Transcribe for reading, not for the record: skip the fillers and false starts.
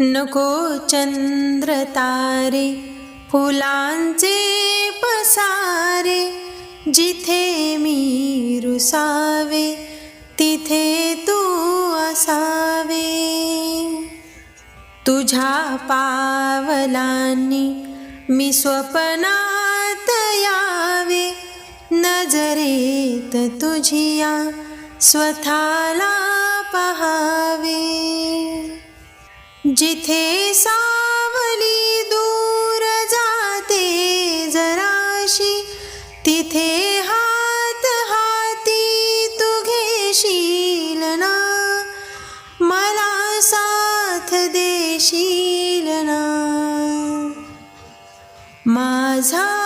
नको चंद्र तारे फुलांचे पसारे, जिथे मी रुसावे तिथे तू असावे. तुझ्या पावलांनी मी स्वप्नात यावे, नजरेत तुझिया स्वतःला पहावे. जिथे सावली दूर जाते जराशी, तिथे हात हाती तू घेशील ना, मला साथ देशील ना. माझा